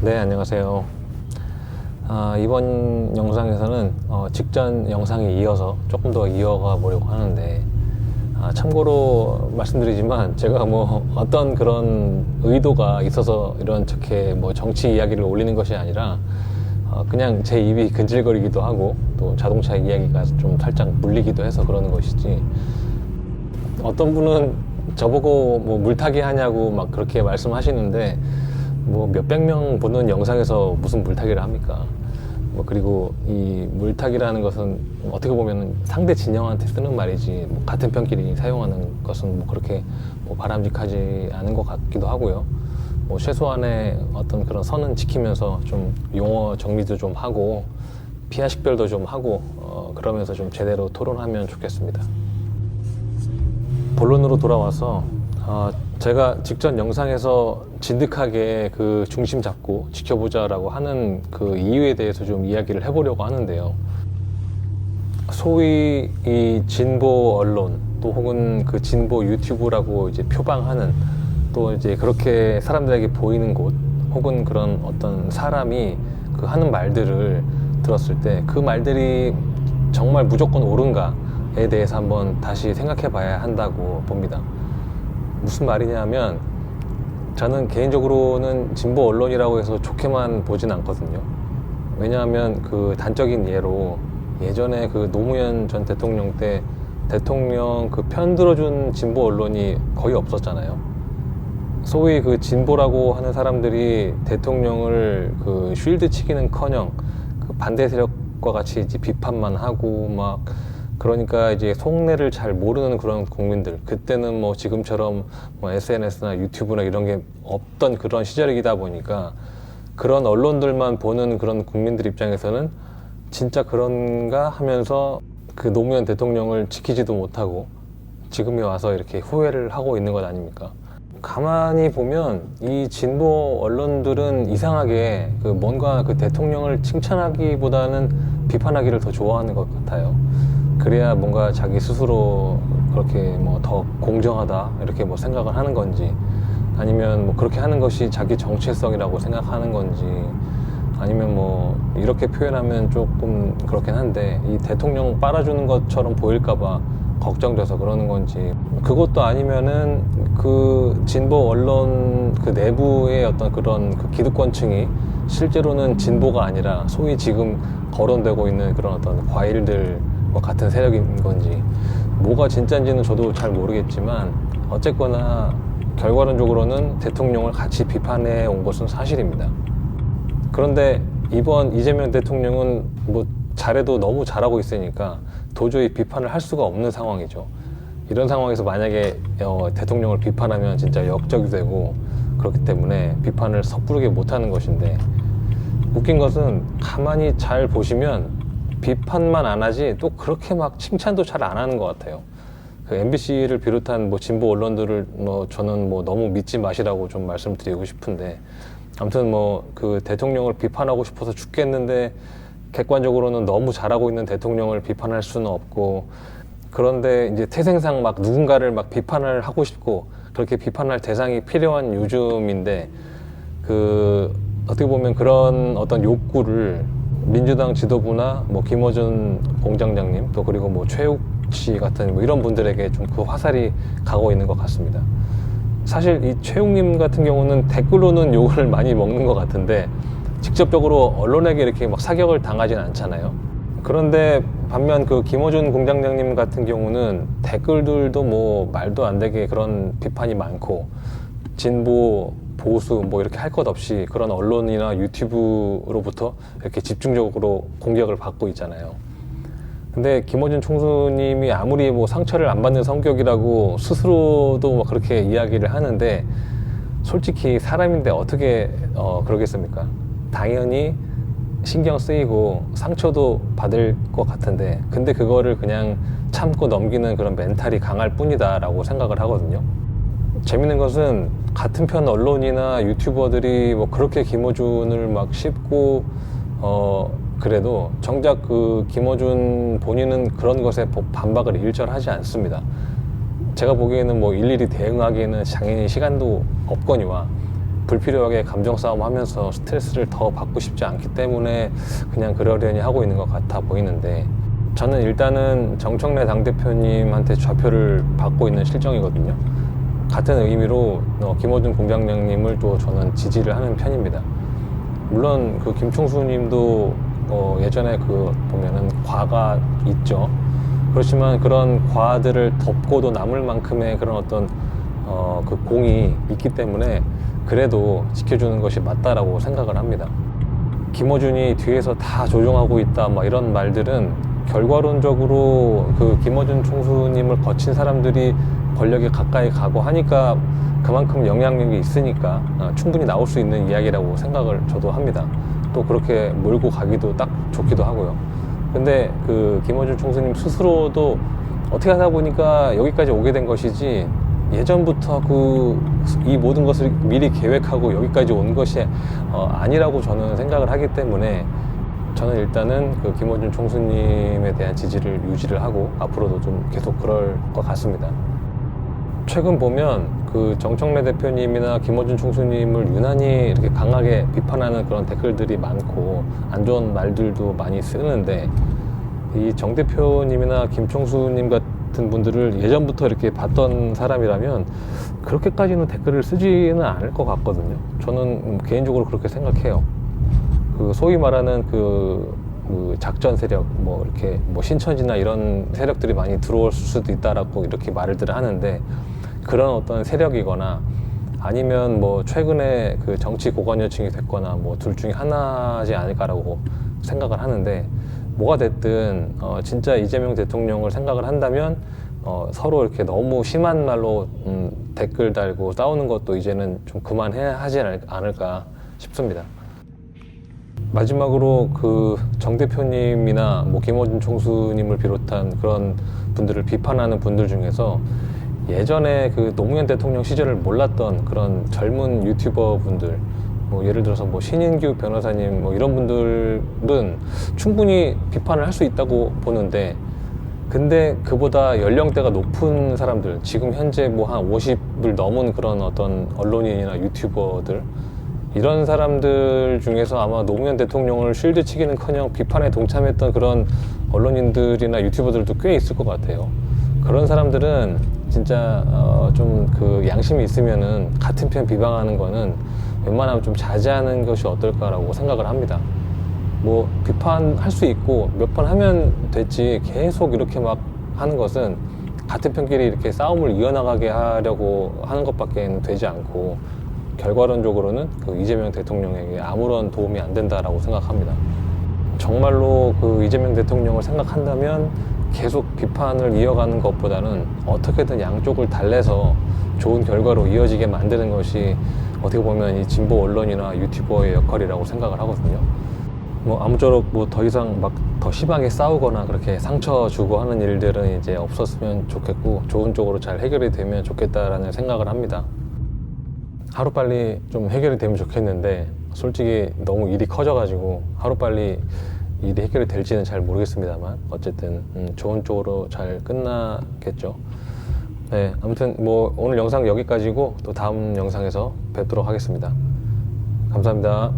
네, 안녕하세요. 이번 영상에서는 직전 영상에 이어서 조금 더 이어가 보려고 하는데, 참고로 말씀드리지만 제가 뭐 어떤 그런 의도가 있어서 이런 저렇게 뭐 정치 이야기를 올리는 것이 아니라 그냥 제 입이 근질거리기도 하고 또 자동차 이야기가 좀 살짝 물리기도 해서 그러는 것이지, 어떤 분은 저보고 뭐 물타기 하냐고 막 그렇게 말씀하시는데, 뭐 몇백 명 보는 영상에서 무슨 물타기를 합니까? 뭐 그리고 이 물타기라는 것은 어떻게 보면 상대 진영한테 쓰는 말이지, 뭐 같은 편끼리 사용하는 것은 뭐 그렇게 뭐 바람직하지 않은 것 같기도 하고요. 뭐 최소한의 어떤 그런 선은 지키면서 좀 용어 정리도 좀 하고 피하 식별도 좀 하고 그러면서 좀 제대로 토론하면 좋겠습니다. 본론으로 돌아와서 제가 직전 영상에서 진득하게 그 중심 잡고 지켜보자라고 하는 그 이유에 대해서 좀 이야기를 해보려고 하는데요. 소위 이 진보 언론 또 혹은 그 진보 유튜브라고 이제 표방하는, 또 이제 그렇게 사람들에게 보이는 곳 혹은 그런 어떤 사람이 그 하는 말들을 들었을 때 그 말들이 정말 무조건 옳은가에 대해서 한번 다시 생각해 봐야 한다고 봅니다. 무슨 말이냐면, 저는 개인적으로는 진보 언론이라고 해서 좋게만 보진 않거든요. 왜냐하면 그 단적인 예로 예전에 그 노무현 전 대통령 때 대통령 그 편 들어준 진보 언론이 거의 없었잖아요. 소위 그 진보라고 하는 사람들이 대통령을 그 쉴드 치기는커녕 그 반대 세력과 같이 이제 비판만 하고 막, 그러니까 이제 속내를 잘 모르는 그런 국민들, 그때는 뭐 지금처럼 뭐 SNS나 유튜브나 이런 게 없던 그런 시절이다 보니까 그런 언론들만 보는 그런 국민들 입장에서는 진짜 그런가 하면서 그 노무현 대통령을 지키지도 못하고 지금에 와서 이렇게 후회를 하고 있는 것 아닙니까? 가만히 보면 이 진보 언론들은 이상하게 그 뭔가 그 대통령을 칭찬하기보다는 비판하기를 더 좋아하는 것 같아요. 그래야 뭔가 자기 스스로 그렇게 뭐 더 공정하다 이렇게 뭐 생각을 하는 건지, 아니면 뭐 그렇게 하는 것이 자기 정체성이라고 생각하는 건지, 아니면 뭐 이렇게 표현하면 조금 그렇긴 한데 이 대통령 빨아주는 것처럼 보일까봐 걱정돼서 그러는 건지, 그것도 아니면은 그 진보 언론 그 내부의 어떤 그런 그 기득권층이 실제로는 진보가 아니라 소위 지금 거론되고 있는 그런 어떤 과일들 뭐 같은 세력인 건지, 뭐가 진짜인지는 저도 잘 모르겠지만 어쨌거나 결과론적으로는 대통령을 같이 비판해 온 것은 사실입니다. 그런데 이번 이재명 대통령은 뭐 잘해도 너무 잘하고 있으니까 도저히 비판을 할 수가 없는 상황이죠. 이런 상황에서 만약에 대통령을 비판하면 진짜 역적이 되고, 그렇기 때문에 비판을 섣부르게 못하는 것인데, 웃긴 것은 가만히 잘 보시면 비판만 안 하지 또 그렇게 막 칭찬도 잘 안 하는 것 같아요. 그 MBC를 비롯한 뭐 진보 언론들을 뭐 저는 뭐 너무 믿지 마시라고 좀 말씀드리고 싶은데, 아무튼 뭐 그 대통령을 비판하고 싶어서 죽겠는데 객관적으로는 너무 잘하고 있는 대통령을 비판할 수는 없고, 그런데 이제 태생상 막 누군가를 막 비판을 하고 싶고 그렇게 비판할 대상이 필요한 요즘인데, 그 어떻게 보면 그런 어떤 욕구를 민주당 지도부나 뭐 김어준 공장장님 또 그리고 뭐 최욱 씨 같은 뭐 이런 분들에게 좀 그 화살이 가고 있는 것 같습니다. 사실 이 최욱님 같은 경우는 댓글로는 욕을 많이 먹는 것 같은데 직접적으로 언론에게 이렇게 막 사격을 당하진 않잖아요. 그런데 반면 그 김어준 공장장님 같은 경우는 댓글들도 뭐 말도 안 되게 그런 비판이 많고, 진보 보수 뭐 이렇게 할 것 없이 그런 언론이나 유튜브로부터 이렇게 집중적으로 공격을 받고 있잖아요. 근데 김어준 총수님이 아무리 뭐 상처를 안 받는 성격이라고 스스로도 뭐 그렇게 이야기를 하는데, 솔직히 사람인데 어떻게 그러겠습니까? 당연히 신경 쓰이고 상처도 받을 것 같은데, 근데 그거를 그냥 참고 넘기는 그런 멘탈이 강할 뿐이다 라고 생각을 하거든요. 재밌는 것은 같은 편 언론이나 유튜버들이 뭐 그렇게 김어준을 막 씹고 그래도 정작 그 김어준 본인은 그런 것에 반박을 일절하지 않습니다. 제가 보기에는 뭐 일일이 대응하기에는 당연히 시간도 없거니와 불필요하게 감정 싸움하면서 스트레스를 더 받고 싶지 않기 때문에 그냥 그러려니 하고 있는 것 같아 보이는데, 저는 일단은 정청래 당대표님한테 좌표를 받고 있는 실정이거든요. 같은 의미로 김어준 공장장님을 또 저는 지지를 하는 편입니다. 물론 그 김총수 님도 예전에 그 보면은 과가 있죠. 그렇지만 그런 과들을 덮고도 남을 만큼의 그런 어떤 그 공이 있기 때문에 그래도 지켜주는 것이 맞다라고 생각을 합니다. 김어준이 뒤에서 다 조종하고 있다 막 이런 말들은 결과론적으로 그 김어준 총수님을 거친 사람들이 권력에 가까이 가고 하니까 그만큼 영향력이 있으니까 충분히 나올 수 있는 이야기라고 생각을 저도 합니다. 또 그렇게 몰고 가기도 딱 좋기도 하고요. 근데 그 김어준 총수님 스스로도 어떻게 하다 보니까 여기까지 오게 된 것이지, 예전부터 이 모든 것을 미리 계획하고 여기까지 온 것이 아니라고 저는 생각을 하기 때문에, 저는 일단은 그 김어준 총수님에 대한 지지를 유지를 하고 앞으로도 좀 계속 그럴 것 같습니다. 최근 보면 그 정청래 대표님이나 김어준 총수님을 유난히 이렇게 강하게 비판하는 그런 댓글들이 많고 안 좋은 말들도 많이 쓰는데, 이 정 대표님이나 김 총수님 같은 분들을 예전부터 이렇게 봤던 사람이라면 그렇게까지는 댓글을 쓰지는 않을 것 같거든요. 저는 개인적으로 그렇게 생각해요. 그 소위 말하는 그 작전 세력, 뭐 이렇게 뭐 신천지나 이런 세력들이 많이 들어올 수도 있다라고 이렇게 말들을 하는데, 그런 어떤 세력이거나 아니면 뭐 최근에 그 정치 고관여층이 됐거나 뭐 둘 중에 하나지 않을까라고 생각을 하는데, 뭐가 됐든 진짜 이재명 대통령을 생각을 한다면 서로 이렇게 너무 심한 말로 댓글 달고 싸우는 것도 이제는 좀 그만해야 하지 않을까 싶습니다. 마지막으로 그 정 대표님이나 뭐 김어준 총수님을 비롯한 그런 분들을 비판하는 분들 중에서 예전에 그 노무현 대통령 시절을 몰랐던 그런 젊은 유튜버 분들, 뭐 예를 들어서 뭐 신인규 변호사님 뭐 이런 분들은 충분히 비판을 할 수 있다고 보는데, 근데 그보다 연령대가 높은 사람들, 지금 현재 뭐 한 50을 넘은 그런 어떤 언론인이나 유튜버들, 이런 사람들 중에서 아마 노무현 대통령을 쉴드치기는커녕 비판에 동참했던 그런 언론인들이나 유튜버들도 꽤 있을 것 같아요. 그런 사람들은 진짜 좀 그 양심이 있으면은 같은 편 비방하는 거는 웬만하면 좀 자제하는 것이 어떨까라고 생각을 합니다. 뭐 비판할 수 있고 몇 번 하면 됐지, 계속 이렇게 막 하는 것은 같은 편끼리 이렇게 싸움을 이어나가게 하려고 하는 것밖에 되지 않고, 결과론적으로는 그 이재명 대통령에게 아무런 도움이 안 된다라고 생각합니다. 정말로 그 이재명 대통령을 생각한다면 계속 비판을 이어가는 것보다는 어떻게든 양쪽을 달래서 좋은 결과로 이어지게 만드는 것이 어떻게 보면 이 진보 언론이나 유튜버의 역할이라고 생각을 하거든요. 뭐 아무쪼록 뭐 더 이상 막 더 심하게 싸우거나 그렇게 상처 주고 하는 일들은 이제 없었으면 좋겠고, 좋은 쪽으로 잘 해결이 되면 좋겠다라는 생각을 합니다. 하루빨리 좀 해결이 되면 좋겠는데, 솔직히 너무 일이 커져가지고 하루빨리 일이 해결이 될지는 잘 모르겠습니다만, 어쨌든 좋은 쪽으로 잘 끝나겠죠. 네, 아무튼 뭐 오늘 영상 여기까지고 또 다음 영상에서 뵙도록 하겠습니다. 감사합니다.